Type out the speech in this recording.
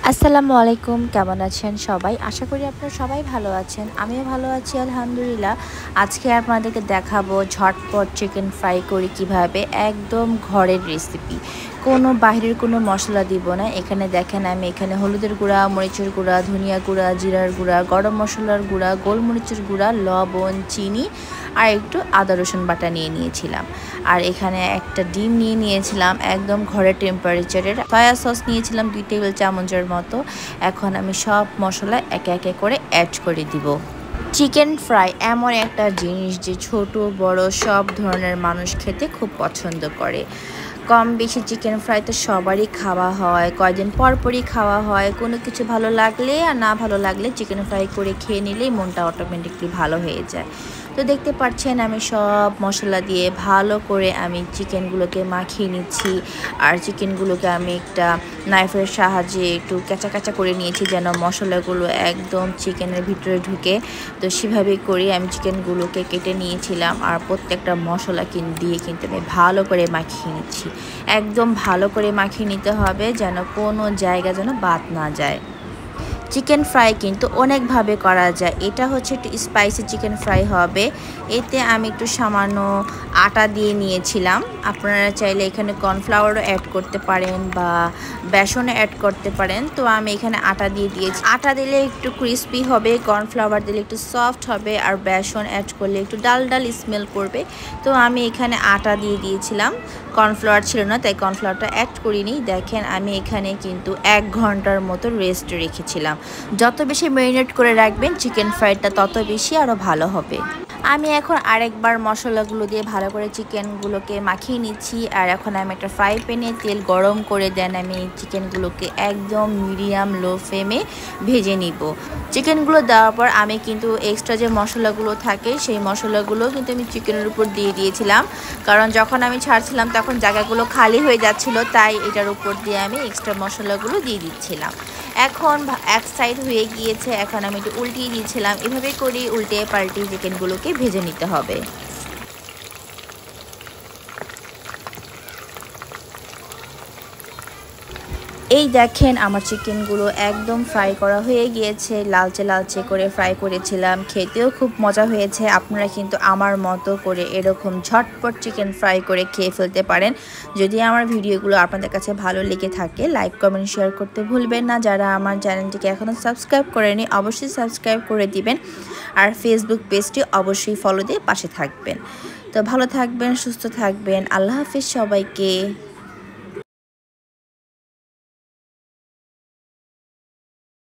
আসসালামু আলাইকুম, কেমন আছেন সবাই? আশা করি আপনারা সবাই ভালো আছেন। আমিও ভালো আছি আলহামদুলিল্লাহ। আজকে আপনাদেরকে দেখাবো ঝটপট চিকেন ফ্রাই করি কিভাবে, একদম ঘরের রেসিপি। কোনো বাহিরের কোনো মশলা দিব না। এখানে দেখেন আমি এখানে হলুদের গুঁড়া, মরিচের গুঁড়া, ধনিয়া গুঁড়া, জিরার গুঁড়া, গরম মশলার গুঁড়া, গোলমরিচের গুঁড়া, লবণ, চিনি আর একটু আদা রসুন বাটা নিয়ে নিয়েছিলাম। আর এখানে একটা ডিম নিয়ে নিয়েছিলাম একদম ঘরের টেম্পারেচারের। সয়া সস নিয়েছিলাম 2 টেবিল চামচের মতো। এখন আমি সব মশলা একে একে করে অ্যাড করে দিব। চিকেন ফ্রাই এমন একটা জিনিস যে ছোট বড় সব ধরনের মানুষ খেতে খুব পছন্দ করে। কম বেশি চিকেন ফ্রাই তো সবারই খাওয়া হয়, কয়দিন পরপরই খাওয়া হয়। কোনো কিছু ভালো লাগলে আর না ভালো লাগলে চিকেন ফ্রাই করে খেয়ে নিলেই মনটা অটোমেটিকলি ভালো হয়ে যায়। তো দেখতে পাচ্ছেন আমি সব মশলা দিয়ে ভালো করে আমি চিকেনগুলোকে মাখিয়ে নিচ্ছি। আর চিকেনগুলোকে আমি একটা নাইফের সাহায্যে একটু কাঁচা কাঁচা করে নিয়েছি যেন মশলাগুলো একদম চিকেনের ভিতরে ঢুকে। তো সেভাবেই করে আমি চিকেনগুলোকে কেটে নিয়েছিলাম আর প্রত্যেকটা মশলা দিয়ে কিন্তু আমি ভালো করে মাখিয়ে নিচ্ছি। একদম ভালো করে মাখিয়ে নিতে হবে যেন কোনো জায়গা যেন বাদ না যায়। চিকেন ফ্রাই কিন্তু অনেকভাবে করা যায়। এটা হচ্ছে একটু স্পাইসি চিকেন ফ্রাই হবে। এতে আমি একটু সামান্য আটা দিয়ে নিয়েছিলাম। আপনারা চাইলে এখানে কর্নফ্লাওয়ারও অ্যাড করতে পারেন বা বেসনও অ্যাড করতে পারেন। তো আমি এখানে আটা দিয়ে দিয়েছি। আটা দিলে একটু ক্রিস্পি হবে, কর্নফ্লাওয়ার দিলে একটু সফট হবে, আর বেসন অ্যাড করলে একটু ডাল ডাল স্মেল করবে। তো আমি এখানে আটা দিয়ে দিয়েছিলাম, কর্নফ্লাওয়ার ছিল না তাই কর্নফ্লাওয়ারটা অ্যাড করিনি। দেখেন আমি এখানে কিন্তু 1 ঘন্টার মতো রেস্ট রেখেছিলাম। যত বেশি ম্যারিনেট করে রাখবেন চিকেন ফ্রাইটা তত বেশি আরও ভালো হবে। আমি এখন আরেকবার মশলাগুলো দিয়ে ভালো করে চিকেনগুলোকে মাখিয়ে নিচ্ছি। আর এখন আমি একটা ফ্রাই প্যানে তেল গরম করে দেন আমি চিকেনগুলোকে একদম মিডিয়াম লো ফ্লেমে ভেজে নিব। চিকেনগুলো দেওয়ার পর আমি কিন্তু এক্সট্রা যে মশলাগুলো থাকে সেই মশলাগুলো কিন্তু আমি চিকেনের উপর দিয়ে দিয়েছিলাম, কারণ যখন আমি ছাড়ছিলাম তখন জায়গাগুলো খালি হয়ে যাচ্ছিল, তাই এটার উপর দিয়ে আমি এক্সট্রা মশলাগুলো দিয়ে দিচ্ছিলাম। এখন এক সাইড হয়ে গিয়েছে, এখন আমি একটু উল্টিয়ে দিয়েছিলাম। এভাবে করে উল্টে পাল্টে চিকেনগুলোকে ভেজে নিতে হবে। এই দেখেন আমার চিকেনগুলো একদম ফ্রাই করা হয়ে গিয়েছে, লালচে লালচে করে ফ্রাই করেছিলাম, খেতেও খুব মজা হয়েছে। আপনারা কিন্তু আমার মতো করে এরকম ঝটপট চিকেন ফ্রাই করে খেয়ে ফেলতে পারেন। যদি আমার ভিডিওগুলো আপনাদের কাছে ভালো লেগে থাকে লাইক কমেন্ট শেয়ার করতে ভুলবেন না। যারা আমার চ্যানেলটিকে এখনও সাবস্ক্রাইব করেনি অবশ্যই সাবস্ক্রাইব করে দিবেন, আর ফেসবুক পেজটি অবশ্যই ফলো দিয়ে পাশে থাকবেন। তো ভালো থাকবেন, সুস্থ থাকবেন। আল্লাহ হাফিজ সবাইকে।